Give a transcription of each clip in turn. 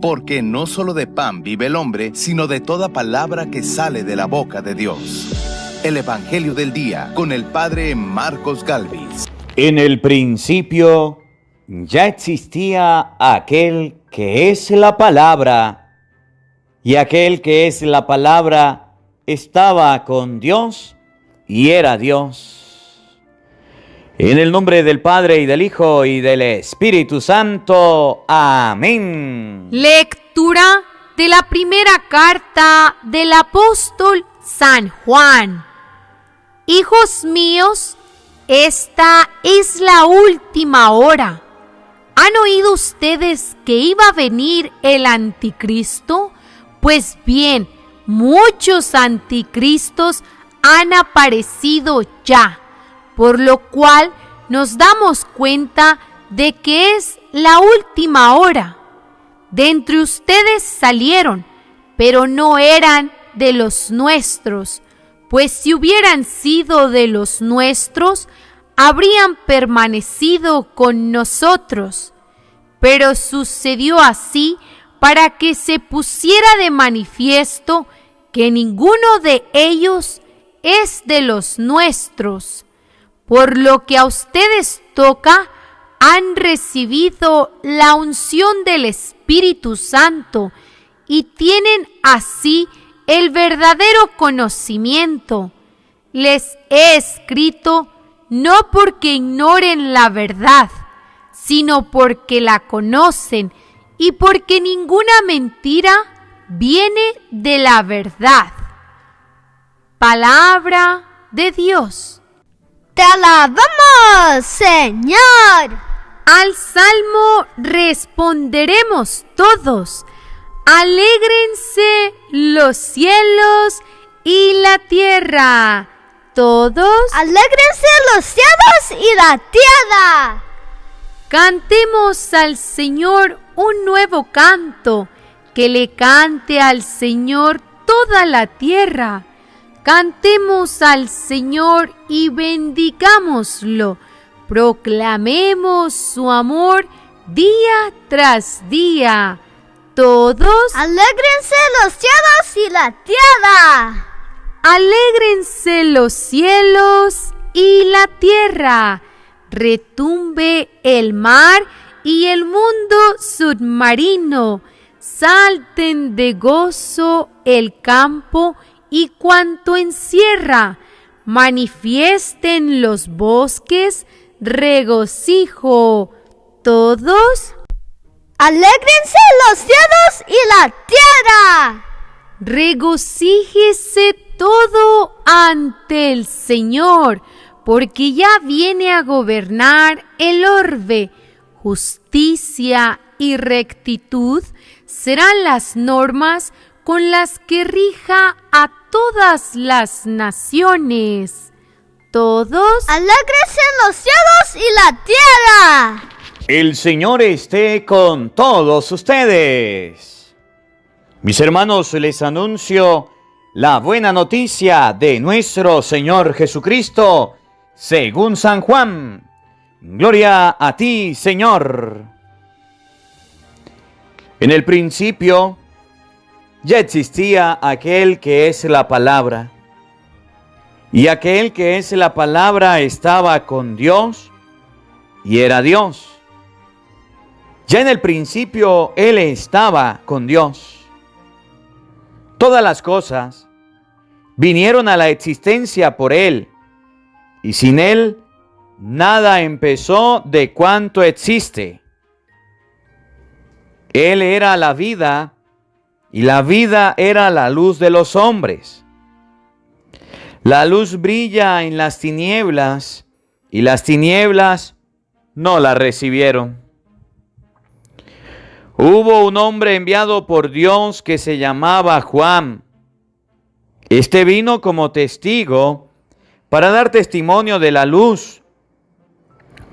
porque no solo de pan vive el hombre, sino de toda palabra que sale de la boca de Dios. El Evangelio del Día con el Padre Marcos Galvis. En el principio ya existía aquel que es la palabra, y aquel que es la palabra estaba con Dios y era Dios. En el nombre del Padre, y del Hijo, y del Espíritu Santo. Amén. Lectura de la primera carta del apóstol San Juan. Hijos míos, esta es la última hora. ¿Han oído ustedes que iba a venir el anticristo? Pues bien, muchos anticristos han aparecido ya, por lo cual nos damos cuenta de que es la última hora. De entre ustedes salieron, pero no eran de los nuestros, pues si hubieran sido de los nuestros, habrían permanecido con nosotros. Pero sucedió así para que se pusiera de manifiesto que ninguno de ellos es de los nuestros. Por lo que a ustedes toca, han recibido la unción del Espíritu Santo y tienen así el verdadero conocimiento. Les he escrito no porque ignoren la verdad, sino porque la conocen y porque ninguna mentira viene de la verdad. Palabra de Dios. ¡Te alabamos, Señor! Al salmo responderemos todos. Alégrense los cielos y la tierra. Todos. Alégrense los cielos y la tierra. Cantemos al Señor un nuevo canto. Que le cante al Señor toda la tierra. Cantemos al Señor y bendigámoslo. Proclamemos su amor día tras día. Todos. Alégrense los cielos y la tierra. Alégrense los cielos y la tierra. Retumbe el mar y el mundo submarino. Salten de gozo el campo y cuanto encierra, manifiesten los bosques regocijo. Todos. Alégrense los cielos y la tierra. Regocíjese todo ante el Señor, porque ya viene a gobernar el orbe. Justicia y rectitud serán las normas con las que rija a todas las naciones. Todos. Alégrense los cielos y la tierra. El Señor esté con todos ustedes. Mis hermanos, les anuncio la buena noticia de nuestro Señor Jesucristo, según San Juan. Gloria a ti, Señor. En el principio ya existía aquel que es la palabra, y aquel que es la palabra estaba con Dios y era Dios. Ya en el principio Él estaba con Dios. Todas las cosas vinieron a la existencia por Él, y sin Él nada empezó de cuanto existe. Él era la vida, y la vida era la luz de los hombres. La luz brilla en las tinieblas, y las tinieblas no la recibieron. Hubo un hombre enviado por Dios que se llamaba Juan. Este vino como testigo para dar testimonio de la luz,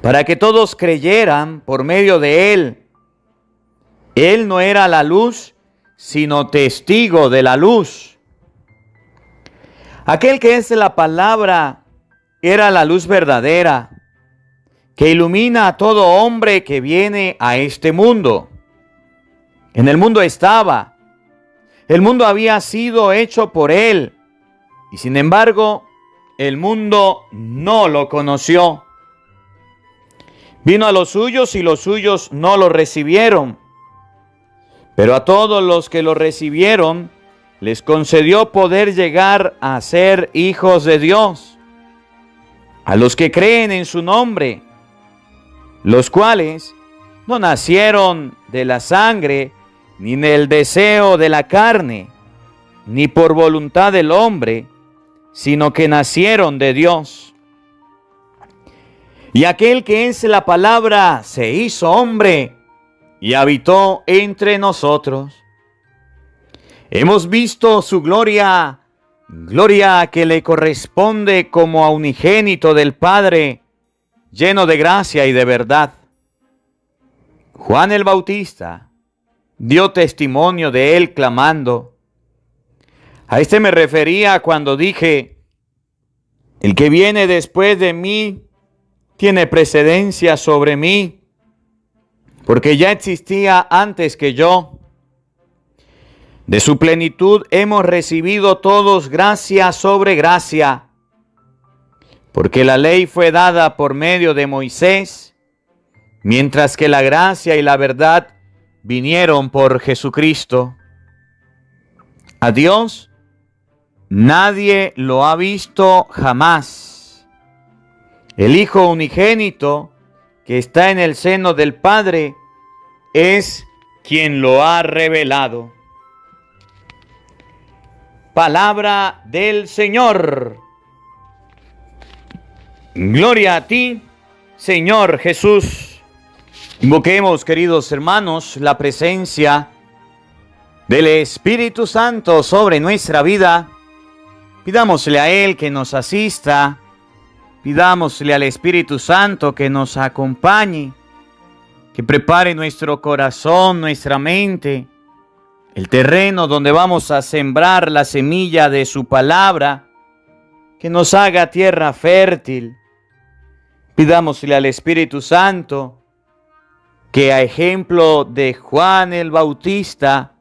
para que todos creyeran por medio de él. Él no era la luz, sino testigo de la luz. Aquel que es la palabra era la luz verdadera, que ilumina a todo hombre que viene a este mundo. En el mundo estaba. El mundo había sido hecho por Él. Y sin embargo, el mundo no lo conoció. Vino a los suyos y los suyos no lo recibieron. Pero a todos los que lo recibieron, les concedió poder llegar a ser hijos de Dios, a los que creen en su nombre, los cuales no nacieron de la sangre, ni del deseo de la carne, ni por voluntad del hombre, sino que nacieron de Dios. Y aquel que es la palabra se hizo hombre y habitó entre nosotros. Hemos visto su gloria, gloria que le corresponde como a unigénito del Padre, lleno de gracia y de verdad. Juan el Bautista dio testimonio de él clamando. A este me refería cuando dije: el que viene después de mí tiene precedencia sobre mí, porque ya existía antes que yo. De su plenitud hemos recibido todos gracia sobre gracia, porque la ley fue dada por medio de Moisés, mientras que la gracia y la verdad vinieron por Jesucristo. A Dios nadie lo ha visto jamás. El Hijo unigénito que está en el seno del Padre es quien lo ha revelado. Palabra del Señor. Gloria a ti, Señor Jesús. Invoquemos, queridos hermanos, la presencia del Espíritu Santo sobre nuestra vida. Pidámosle a Él que nos asista. Pidámosle al Espíritu Santo que nos acompañe, que prepare nuestro corazón, nuestra mente, el terreno donde vamos a sembrar la semilla de su palabra, que nos haga tierra fértil. Pidámosle al Espíritu Santo que, a ejemplo de Juan el Bautista,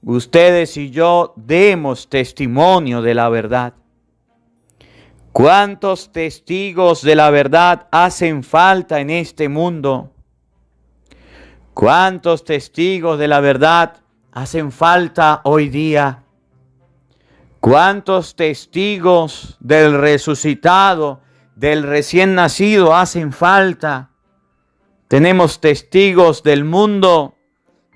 ustedes y yo demos testimonio de la verdad. ¿Cuántos testigos de la verdad hacen falta en este mundo? ¿Cuántos testigos de la verdad hacen falta hoy día? ¿Cuántos testigos del resucitado, del recién nacido hacen falta? Tenemos testigos del mundo,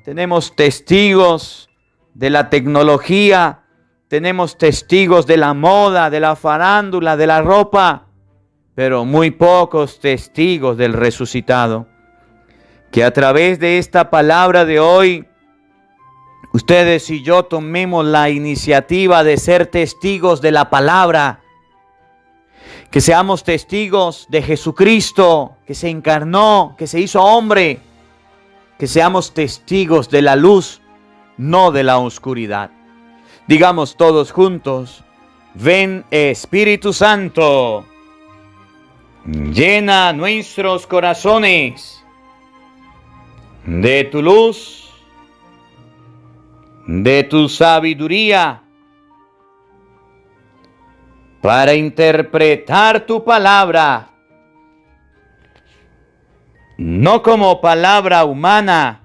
tenemos testigos de la tecnología, tenemos testigos de la moda, de la farándula, de la ropa, pero muy pocos testigos del resucitado. Que a través de esta palabra de hoy, ustedes y yo tomemos la iniciativa de ser testigos de la palabra. Que seamos testigos de Jesucristo, que se encarnó, que se hizo hombre. Que seamos testigos de la luz, no de la oscuridad. Digamos todos juntos: ven Espíritu Santo, llena nuestros corazones de tu luz, de tu sabiduría, para interpretar tu palabra, no como palabra humana,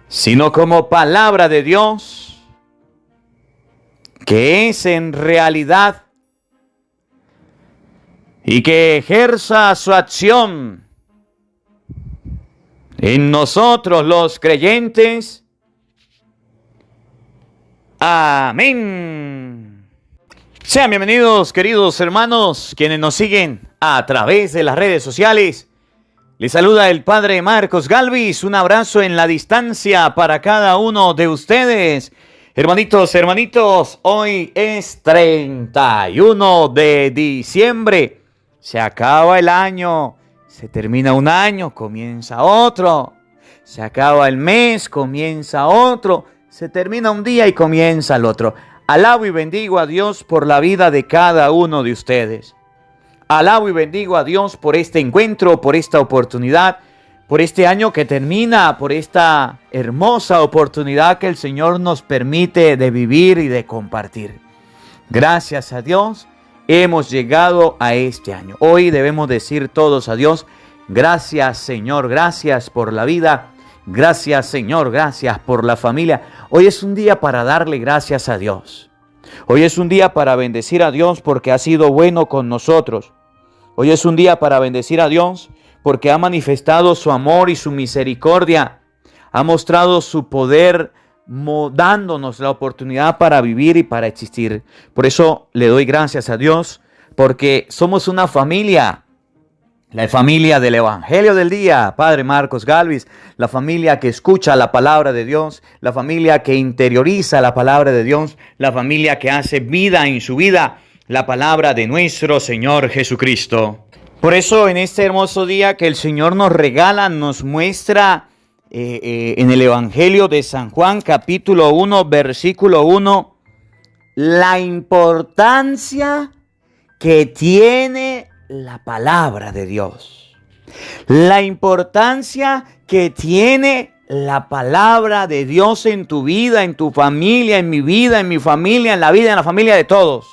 sino como palabra de Dios, que es en realidad, y que ejerza su acción en nosotros los creyentes. Amén. Sean bienvenidos, queridos hermanos, quienes nos siguen a través de las redes sociales. Les saluda el Padre Marcos Galvis. Un abrazo en la distancia para cada uno de ustedes. Hermanitos, hoy es 31 de diciembre. Se acaba el año, se termina un año, comienza otro. Se acaba el mes, comienza otro. Se termina un día y comienza el otro. Alabo y bendigo a Dios por la vida de cada uno de ustedes. Alabo y bendigo a Dios por este encuentro, por esta oportunidad, por este año que termina, por esta hermosa oportunidad que el Señor nos permite de vivir y de compartir. Gracias a Dios hemos llegado a este año. Hoy debemos decir todos a Dios: gracias Señor, gracias por la vida. Gracias Señor, gracias por la familia. Hoy es un día para darle gracias a Dios. Hoy es un día para bendecir a Dios porque ha sido bueno con nosotros. Hoy es un día para bendecir a Dios porque ha manifestado su amor y su misericordia. Ha mostrado su poder dándonos la oportunidad para vivir y para existir. Por eso le doy gracias a Dios porque somos una familia. La familia del Evangelio del Día, Padre Marcos Galvis, la familia que escucha la palabra de Dios, la familia que interioriza la palabra de Dios, la familia que hace vida en su vida, la palabra de nuestro Señor Jesucristo. Por eso en este hermoso día que el Señor nos regala, nos muestra en el Evangelio de San Juan, capítulo 1, versículo 1, la importancia que tiene la palabra de Dios. La importancia que tiene la palabra de Dios en tu vida, en tu familia, en mi vida, en mi familia, en la vida, en la familia de todos.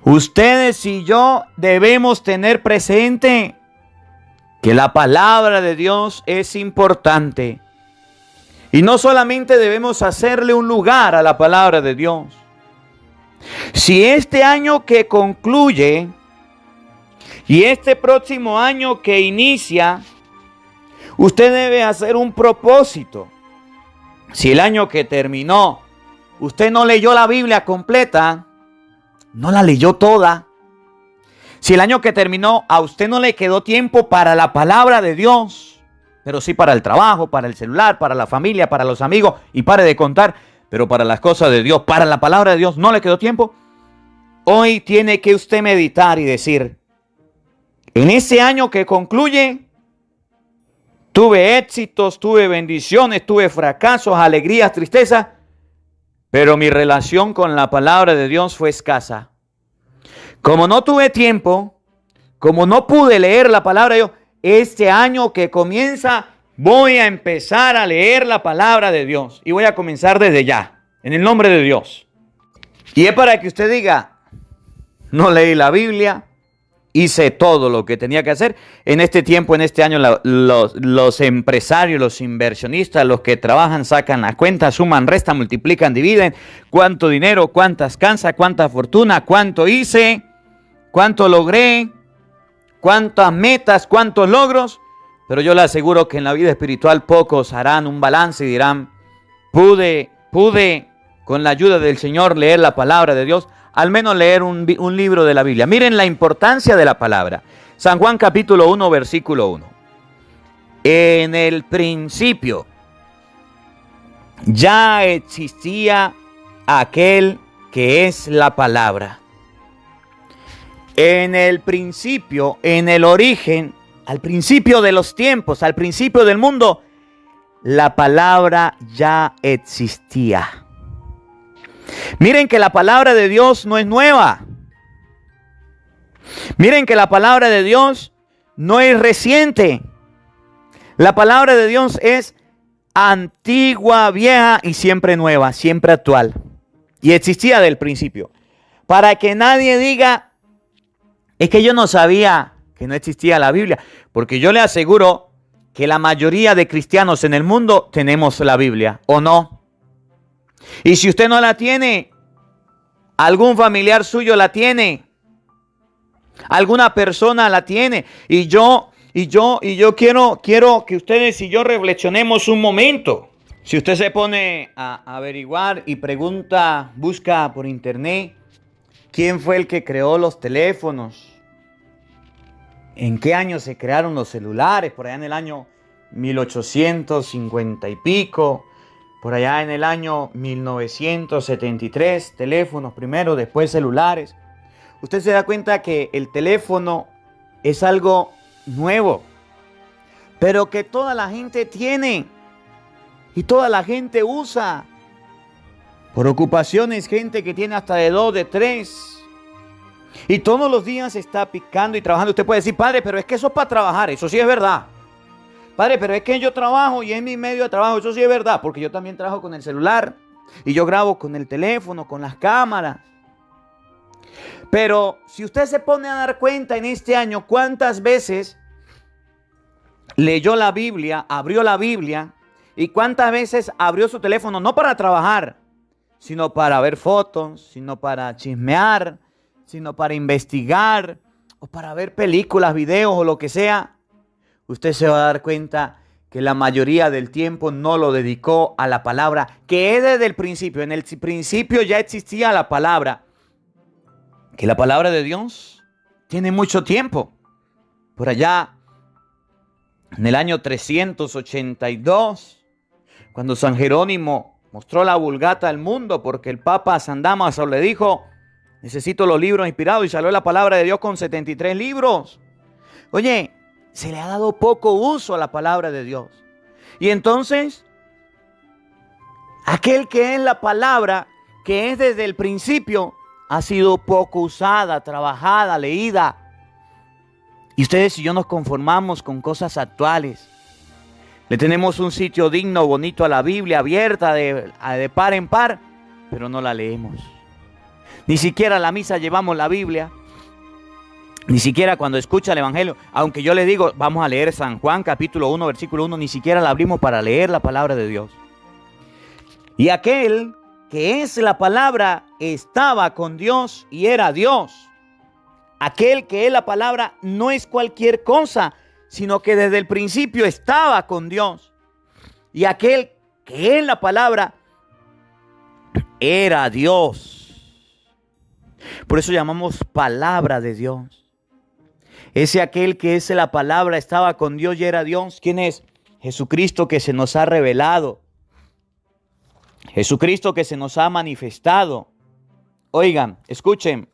Ustedes y yo debemos tener presente que la palabra de Dios es importante. Y no solamente debemos hacerle un lugar a la palabra de Dios. Si este año que concluye y este próximo año que inicia, usted debe hacer un propósito. Si el año que terminó, usted no leyó la Biblia completa, no la leyó toda. Si el año que terminó a usted no le quedó tiempo para la palabra de Dios, pero sí para el trabajo, para el celular, para la familia, para los amigos, y pare de contar, pero para las cosas de Dios, para la palabra de Dios no le quedó tiempo, hoy tiene que usted meditar y decir: en ese año que concluye, tuve éxitos, tuve bendiciones, tuve fracasos, alegrías, tristezas, pero mi relación con la palabra de Dios fue escasa. Como no tuve tiempo, como no pude leer la palabra de Dios, este año que comienza voy a empezar a leer la palabra de Dios. Y voy a comenzar desde ya, en el nombre de Dios. Y es para que usted diga: no leí la Biblia, hice todo lo que tenía que hacer. En este tiempo, en este año, los empresarios, los inversionistas, los que trabajan, sacan la cuenta, suman, restan, multiplican, dividen. Cuánto dinero, cuántas casas, cuánta fortuna, cuánto hice, cuánto logré, cuántas metas, cuántos logros. Pero yo le aseguro que en la vida espiritual pocos harán un balance y dirán: pude con la ayuda del Señor leer la palabra de Dios, al menos leer un libro de la Biblia. Miren la importancia de la palabra. San Juan capítulo 1, versículo 1. En el principio ya existía aquel que es la palabra. En el principio, en el origen, al principio de los tiempos, al principio del mundo, la palabra ya existía. Miren que la palabra de Dios no es nueva. Miren que la palabra de Dios no es reciente. La palabra de Dios es antigua, vieja y siempre nueva, siempre actual. Y existía del principio. Para que nadie diga: es que yo no sabía que no existía la Biblia. Porque yo le aseguro que la mayoría de cristianos en el mundo tenemos la Biblia, ¿o no? Y si usted no la tiene, algún familiar suyo la tiene, alguna persona la tiene. Y yo quiero que ustedes y yo reflexionemos un momento. Si usted se pone a averiguar y pregunta, busca por internet, ¿quién fue el que creó los teléfonos? ¿En qué año se crearon los celulares? Por allá en el año 1850 y pico. Por allá en el año 1973, teléfonos primero, después celulares. Usted se da cuenta que el teléfono es algo nuevo, pero que toda la gente tiene y toda la gente usa. Por ocupaciones, gente que tiene hasta de 2, de 3. Y todos los días está picando y trabajando. Usted puede decir, padre, pero es que eso es para trabajar. Eso sí es verdad. Padre, pero es que yo trabajo y es mi medio de trabajo. Eso sí es verdad, porque yo también trabajo con el celular. Y yo grabo con el teléfono, con las cámaras. Pero si usted se pone a dar cuenta en este año, ¿cuántas veces leyó la Biblia, abrió la Biblia? ¿Y cuántas veces abrió su teléfono? No para trabajar, sino para ver fotos, sino para chismear, sino para investigar, o para ver películas, videos o lo que sea. Usted se va a dar cuenta que la mayoría del tiempo no lo dedicó a la palabra, que es desde el principio. En el principio ya existía la palabra. Que la palabra de Dios tiene mucho tiempo. Por allá, en el año 382, cuando San Jerónimo mostró la Vulgata al mundo, porque el Papa San Dámaso le dijo, necesito los libros inspirados, y salió la palabra de Dios con 73 libros. Oye, se le ha dado poco uso a la palabra de Dios. Y entonces, aquel que es la palabra, que es desde el principio, ha sido poco usada, trabajada, leída. Y ustedes y yo nos conformamos con cosas actuales. Le tenemos un sitio digno, bonito a la Biblia, abierta de par en par, pero no la leemos. Ni siquiera a la misa llevamos la Biblia. Ni siquiera cuando escucha el Evangelio, aunque yo le digo, vamos a leer San Juan capítulo 1, versículo 1, ni siquiera la abrimos para leer la palabra de Dios. Y aquel que es la palabra estaba con Dios y era Dios. Aquel que es la palabra no es cualquier cosa, sino que desde el principio estaba con Dios. Y aquel que es la palabra era Dios. Por eso llamamos palabra de Dios. Ese aquel que es la palabra estaba con Dios y era Dios. ¿Quién es? Jesucristo, que se nos ha revelado. Jesucristo que se nos ha manifestado. Oigan, escuchen.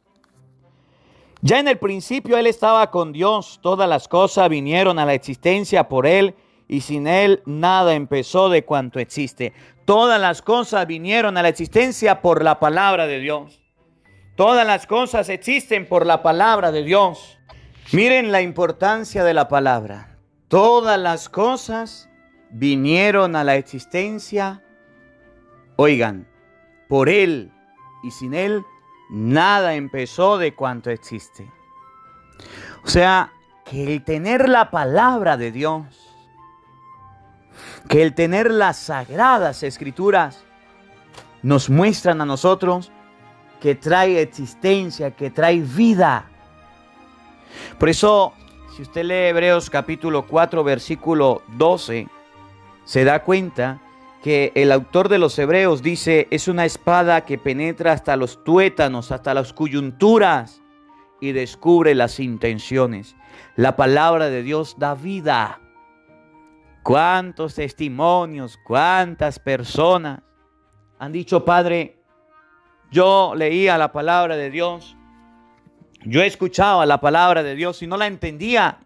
Ya en el principio Él estaba con Dios. Todas las cosas vinieron a la existencia por Él, y sin Él nada empezó de cuanto existe. Todas las cosas vinieron a la existencia por la palabra de Dios. Todas las cosas existen por la palabra de Dios. Miren la importancia de la palabra. Todas las cosas vinieron a la existencia, oigan, por Él, y sin Él nada empezó de cuanto existe. O sea, que el tener la palabra de Dios, que el tener las sagradas escrituras, nos muestran a nosotros que trae existencia, que trae vida. Por eso, si usted lee Hebreos capítulo 4, versículo 12, se da cuenta que el autor de los Hebreos dice, es una espada que penetra hasta los tuétanos, hasta las coyunturas, y descubre las intenciones. La palabra de Dios da vida. ¿Cuántos testimonios, cuántas personas han dicho, Padre, yo leía la palabra de Dios, yo escuchaba la palabra de Dios y no la entendía?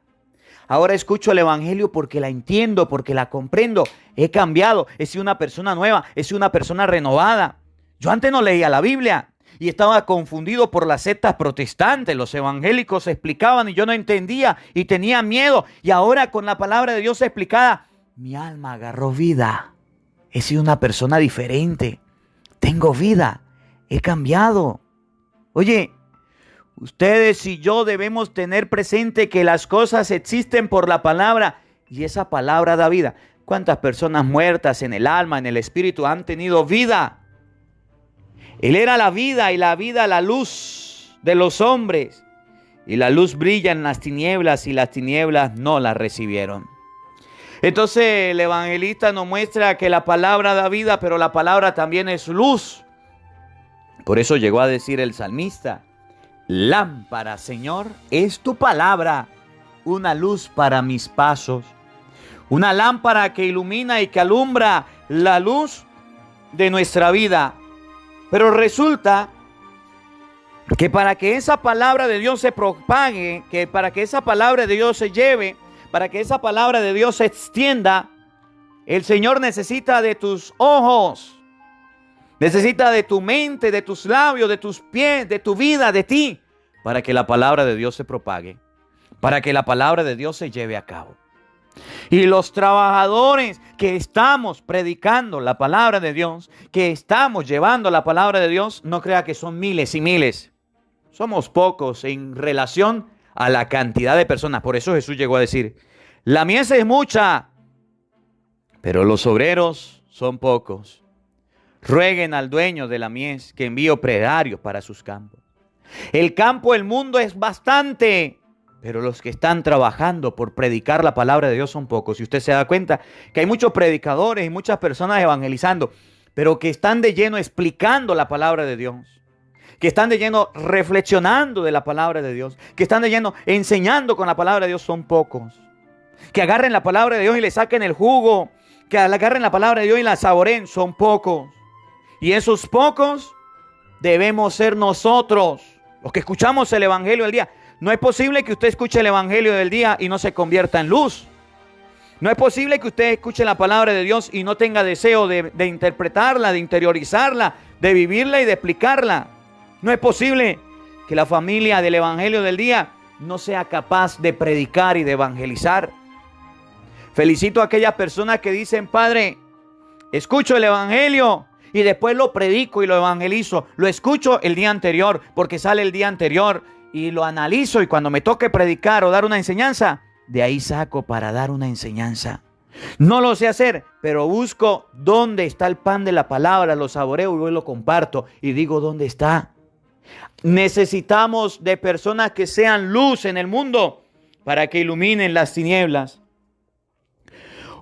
Ahora escucho el Evangelio porque la entiendo, porque la comprendo. He cambiado, he sido una persona nueva, he sido una persona renovada. Yo antes no leía la Biblia y estaba confundido por las sectas protestantes. Los evangélicos explicaban y yo no entendía y tenía miedo. Y ahora con la palabra de Dios explicada, mi alma agarró vida. He sido una persona diferente. Tengo vida. He cambiado. Oye, ustedes y yo debemos tener presente que las cosas existen por la palabra y esa palabra da vida. ¿Cuántas personas muertas en el alma, en el espíritu han tenido vida? Él era la vida y la vida la luz de los hombres. Y la luz brilla en las tinieblas y las tinieblas no la recibieron. Entonces el evangelista nos muestra que la palabra da vida, pero la palabra también es luz. Por eso llegó a decir el salmista, lámpara, Señor, es tu palabra, una luz para mis pasos. Una lámpara que ilumina y que alumbra la luz de nuestra vida. Pero resulta que para que esa palabra de Dios se propague, que para que esa palabra de Dios se lleve, para que esa palabra de Dios se extienda, el Señor necesita de tus ojos, necesita de tu mente, de tus labios, de tus pies, de tu vida, de ti, para que la palabra de Dios se propague, para que la palabra de Dios se lleve a cabo. Y los trabajadores que estamos predicando la palabra de Dios, que estamos llevando la palabra de Dios, no crea que son miles y miles. Somos pocos en relación a la cantidad de personas. Por eso Jesús llegó a decir, la mies es mucha, pero los obreros son pocos. Rueguen al dueño de la mies que envíe operarios para sus campos. El campo, el mundo es bastante, pero los que están trabajando por predicar la palabra de Dios son pocos. Y usted se da cuenta que hay muchos predicadores y muchas personas evangelizando, pero que están de lleno explicando la palabra de Dios, que están de lleno reflexionando de la palabra de Dios, que están de lleno enseñando con la palabra de Dios, son pocos. Que agarren la palabra de Dios y le saquen el jugo, que agarren la palabra de Dios y la saboreen, son pocos. Y esos pocos debemos ser nosotros, los que escuchamos el evangelio del día. No es posible que usted escuche el evangelio del día y no se convierta en luz. No es posible que usted escuche la palabra de Dios y no tenga deseo de interpretarla, de interiorizarla, de vivirla y de explicarla. No es posible que la familia del evangelio del día no sea capaz de predicar y de evangelizar. Felicito a aquellas personas que dicen, Padre, escucho el evangelio y después lo predico y lo evangelizo. Lo escucho el día anterior porque sale el día anterior y lo analizo, y cuando me toque predicar o dar una enseñanza, de ahí saco para dar una enseñanza. No lo sé hacer, pero busco dónde está el pan de la palabra, lo saboreo y luego lo comparto y digo dónde está. Necesitamos de personas que sean luz en el mundo para que iluminen las tinieblas.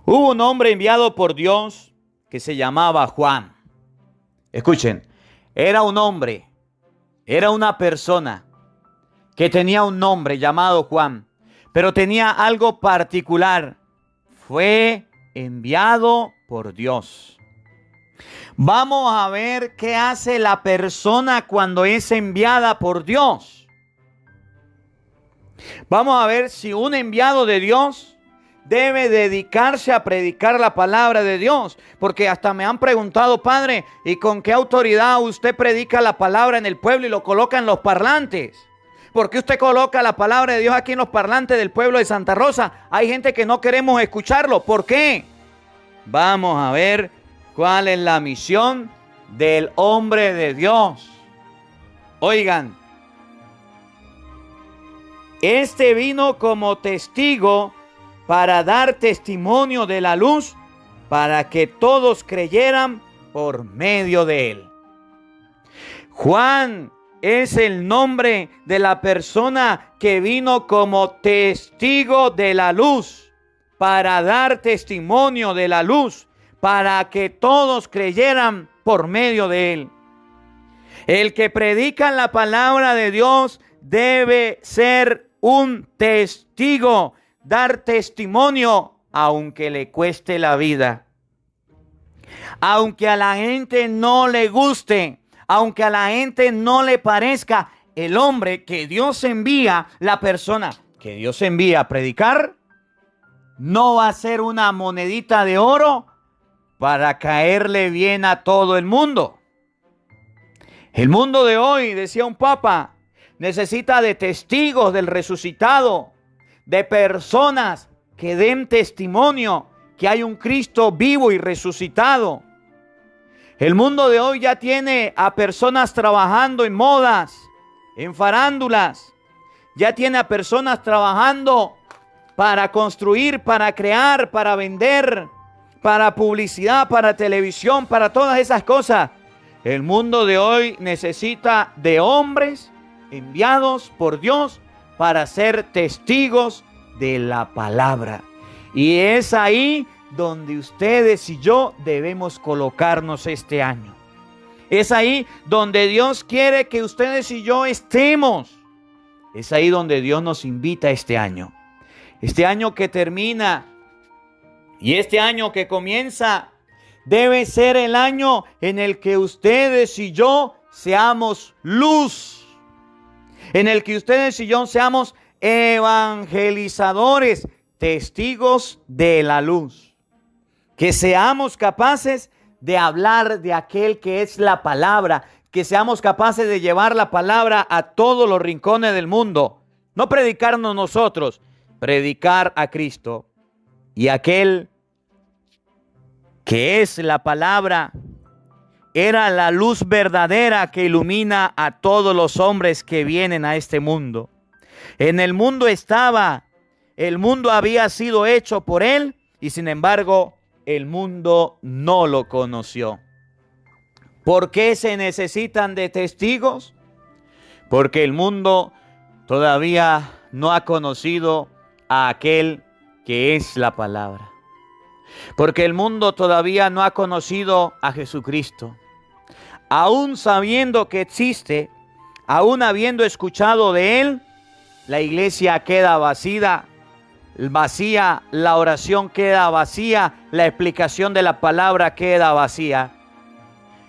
Hubo un hombre enviado por Dios que se llamaba Juan. Escuchen, era un hombre, era una persona que tenía un nombre llamado Juan, pero tenía algo particular. Fue enviado por Dios. Vamos a ver qué hace la persona cuando es enviada por Dios. Vamos a ver si un enviado de Dios debe dedicarse a predicar la palabra de Dios. Porque hasta me han preguntado, Padre, ¿y con qué autoridad usted predica la palabra en el pueblo y lo coloca en los parlantes? ¿Por qué usted coloca la palabra de Dios aquí en los parlantes del pueblo de Santa Rosa? Hay gente que no queremos escucharlo. ¿Por qué? Vamos a ver cuál es la misión del hombre de Dios. Oigan, este vino como testigo para dar testimonio de la luz, para que todos creyeran por medio de él. Juan es el nombre de la persona que vino como testigo de la luz, para dar testimonio de la luz, para que todos creyeran por medio de él. El que predica la palabra de Dios debe ser un testigo, dar testimonio, aunque le cueste la vida, aunque a la gente no le guste, aunque a la gente no le parezca. El hombre que Dios envía, la persona que Dios envía a predicar, no va a ser una monedita de oro para caerle bien a todo el mundo. El mundo de hoy, decía un papa, necesita de testigos del resucitado, de personas que den testimonio que hay un Cristo vivo y resucitado. El mundo de hoy ya tiene a personas trabajando en modas, en farándulas. Ya tiene a personas trabajando para construir, para crear, para vender, para publicidad, para televisión, para todas esas cosas. El mundo de hoy necesita de hombres enviados por Dios para ser testigos de la palabra. Y es ahí donde ustedes y yo debemos colocarnos este año. Es ahí donde Dios quiere que ustedes y yo estemos. Es ahí donde Dios nos invita este año. Este año que termina y este año que comienza debe ser el año en el que ustedes y yo seamos luz. En el que ustedes y yo seamos evangelizadores, testigos de la luz. Que seamos capaces de hablar de aquel que es la palabra, que seamos capaces de llevar la palabra a todos los rincones del mundo. No predicarnos nosotros, predicar a Cristo. Y aquel que es la palabra era la luz verdadera que ilumina a todos los hombres que vienen a este mundo. En el mundo estaba, el mundo había sido hecho por él y sin embargo el mundo no lo conoció. ¿Por qué se necesitan de testigos? Porque el mundo todavía no ha conocido a aquel que es la palabra. Porque el mundo todavía no ha conocido a Jesucristo. Aún sabiendo que existe, aún habiendo escuchado de él, la iglesia queda vacía, la oración queda vacía, la explicación de la palabra queda vacía.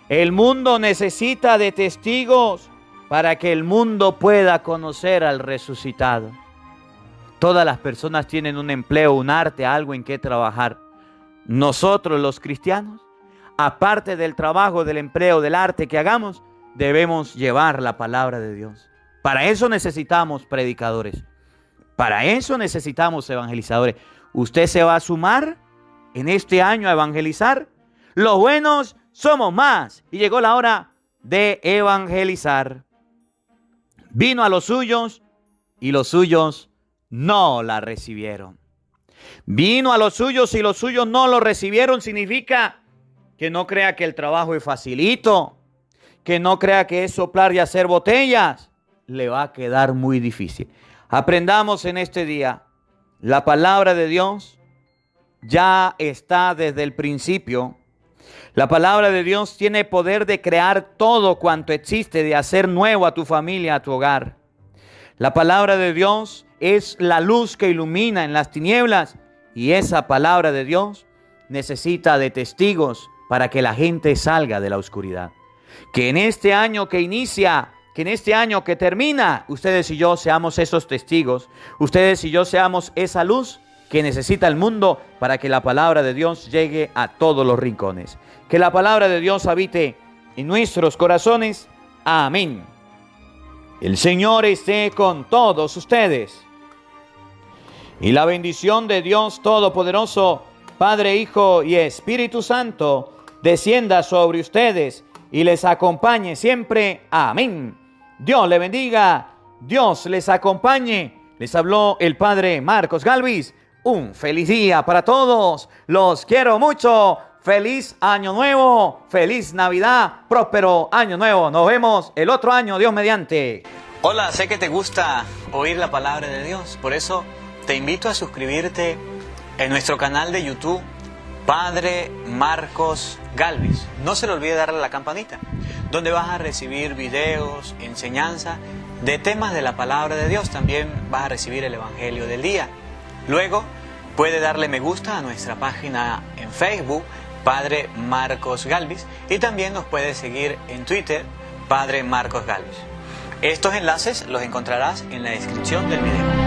El mundo necesita de testigos para que el mundo pueda conocer al resucitado. Todas las personas tienen un empleo, un arte, algo en que trabajar. Nosotros los cristianos, aparte del trabajo, del empleo, del arte que hagamos, debemos llevar la palabra de Dios. Para eso necesitamos predicadores. Para eso necesitamos evangelizadores. ¿Usted se va a sumar en este año a evangelizar? Los buenos somos más. Y llegó la hora de evangelizar. Vino a los suyos y los suyos no la recibieron. Vino a los suyos y los suyos no lo recibieron. Significa que no crea que el trabajo es facilito, que no crea que es soplar y hacer botellas. Le va a quedar muy difícil. Aprendamos en este día. La palabra de Dios ya está desde el principio. La palabra de Dios tiene poder de crear todo cuanto existe, de hacer nuevo a tu familia, a tu hogar. La palabra de Dios es la luz que ilumina en las tinieblas y esa palabra de Dios necesita de testigos para que la gente salga de la oscuridad. Que en este año que inicia, que en este año que termina, ustedes y yo seamos esos testigos, ustedes y yo seamos esa luz que necesita el mundo para que la palabra de Dios llegue a todos los rincones. Que la palabra de Dios habite en nuestros corazones. Amén. El Señor esté con todos ustedes. Y la bendición de Dios Todopoderoso, Padre, Hijo y Espíritu Santo, descienda sobre ustedes y les acompañe siempre. Amén. Dios le bendiga. Dios les acompañe. Les habló el Padre Marcos Galvis. Un feliz día para todos. Los quiero mucho. Feliz año nuevo. Feliz Navidad. Próspero año nuevo. Nos vemos el otro año, Dios mediante. Hola, sé que te gusta oír la palabra de Dios. Por eso te invito a suscribirte en nuestro canal de YouTube, Padre Marcos Galvis. No se le olvide darle a la campanita, donde vas a recibir videos, enseñanza de temas de la palabra de Dios. También vas a recibir el Evangelio del día. Luego puede darle me gusta a nuestra página en Facebook, Padre Marcos Galvis, y también nos puede seguir en Twitter, Padre Marcos Galvis. Estos enlaces los encontrarás en la descripción del video.